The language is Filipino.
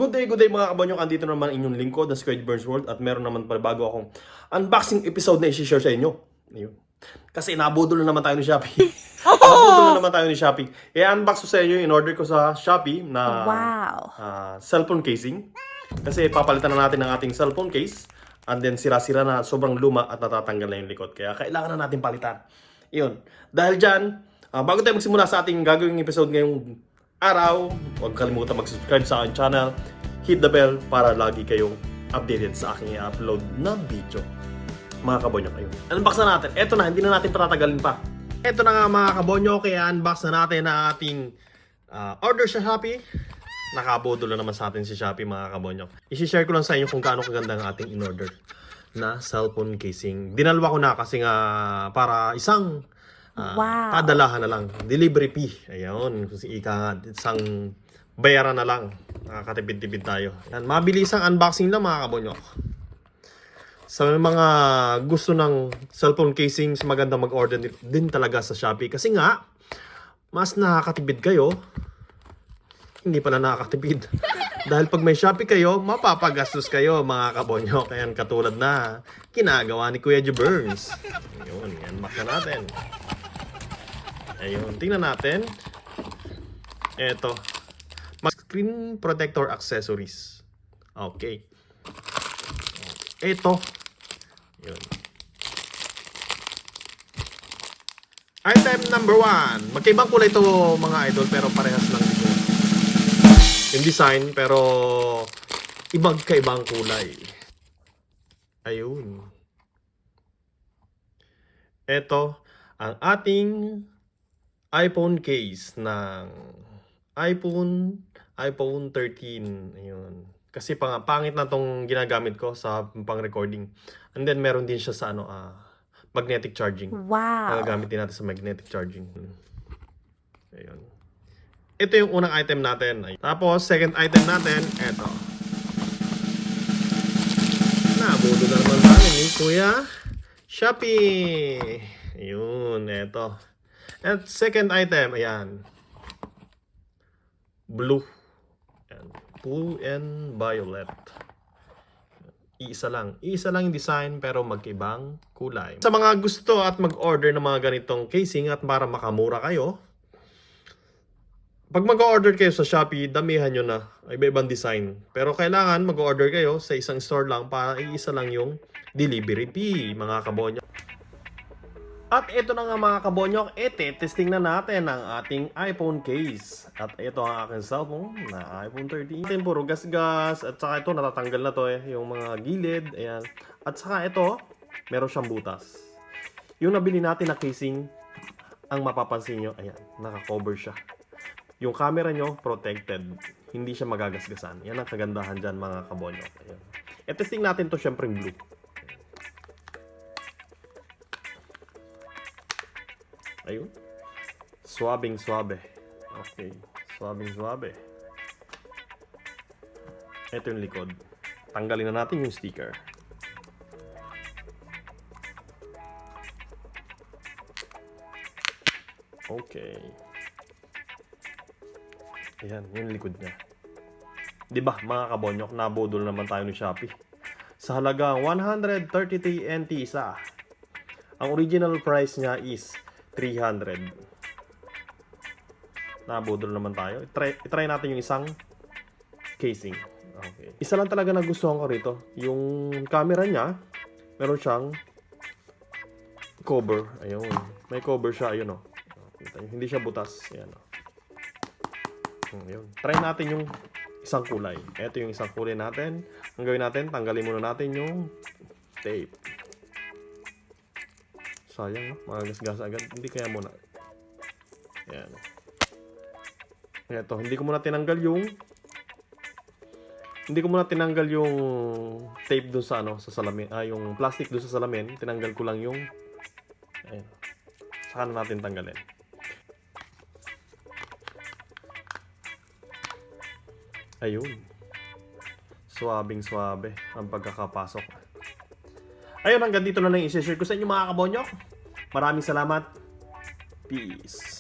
Good day mga kabonyok. Andito naman inyong lingkod na Squid Burns World at meron naman bago akong unboxing episode na i-share sa inyo. Ayun. Kasi nabudol na naman tayo ni Shopee. Nabudol na naman tayo ni Shopee. I-unbox ko sa inyo, in-order ko sa Shopee na cellphone casing. Kasi papalitan na natin ang ating cellphone case. And then sira-sira na, sobrang luma at natatanggal na yung likod. Kaya kailangan na natin palitan. Yun. Dahil dyan, bago tayo magsimula sa ating gagawing episode ngayong araw, huwag kalimutan mag-subscribe sa aking channel, hit the bell para lagi kayong updated sa aking i-upload na video. Mga kabonyo kayo. Unbox na natin. Eto na, hindi na natin patatagalin pa. Eto na nga mga kabonyo, kaya unbox na natin ang ating order sa Shopee. Nakabodol na naman sa atin si Shopee mga kabonyo. I-share ko lang sa inyo kung gaano kaganda ang ating in-order na cellphone casing. Dinalwa ko na kasi nga para isang padalahan na lang. Delivery fee. Ayun. Kasi ika nga, isang bayaran na lang. Nakakatipid-tipid tayo. Yan. Mabilisang unboxing lang mga kabonyo. Sa mga gusto ng cellphone casings, maganda mag-order din talaga sa Shopee. Kasi nga, mas nakakatipid kayo. Hindi pala nakakatipid. Dahil pag may Shopee kayo, mapapagastos kayo mga kabonyo. Kaya katulad na ginagawa ni Kuya J. Burns. Ayun, yan. Unbox na natin. Ayun, tingnan natin. Eto. Screen protector accessories. Okay. Eto. Yun. Item number 1. Magkaibang kulay ito mga idol pero parehas lang ito. Yung design pero ibang kaibang kulay. Ayun. Eto ang ating iPhone case ng iPhone 13. Ayun. Kasi pangit na tong ginagamit ko sa pang-recording. And then meron din siya sa magnetic charging. Wow. Nagagamit din natin sa magnetic charging. Ayun. Ito yung unang item natin. Tapos second item natin, eto. Nabudo na naman tayo ni Kuya Shopee. Ayun, eto. At second item, ayan. Blue. Ayan. Blue and violet. Iisa lang yung design pero magkaibang kulay. Sa mga gusto at mag-order ng mga ganitong casing at para makamura kayo, pag mag-order kayo sa Shopee, damihan nyo na. Iba-ibang design. Pero kailangan mag-order kayo sa isang store lang para iisa lang yung delivery fee, mga kabonyo. At ito na nga mga kabonyok, testing na natin ang ating iPhone case. At ito ang aking cellphone na iPhone 13. Puro gas-gas. At saka ito, natatanggal na to yung mga gilid. Ayan. At saka ito, meron siyang butas. Yung nabili natin na casing, ang mapapansin nyo, ayan, naka-cover siya. Yung camera nyo, protected. Hindi siya magagasgasan. Yan ang kagandahan dyan mga kabonyok. Ayan. Testing natin to syempre blue. Ayun. Swabing swabe. Okay. Swabing swabe. Ito yung likod. Tanggalin na natin yung sticker. Okay. Ayan, yung likod niya. Diba, mga kabonyok, nabodol naman tayo ni Shopee. Sa halagang 133 NT isa. Ang original price niya is 300. Nabudol naman tayo. I-try natin yung isang casing. Okay. Isa lang talaga nagustuhan ko rito. Yung camera niya, meron siyang cover. Ayun. May cover siya. Ayun o. Hindi siya butas. Ayan o. Ayun. Try natin yung isang kulay. Ito yung isang kulay natin. Ang gawin natin, tanggalin muna natin yung tape. Sayang, magagasgas agad. Hindi kaya muna. Ayan. Ito, hindi ko muna tinanggal yung tape dun sa sa salamin. Yung plastic dun sa salamin. Tinanggal ko lang yung ayan. Saka na natin tanggalin. Ayun. Swabing swabe ang pagkakapasok. Ayun, hanggang dito na lang i-share ko sa inyo mga kabonyok. Maraming salamat. Peace.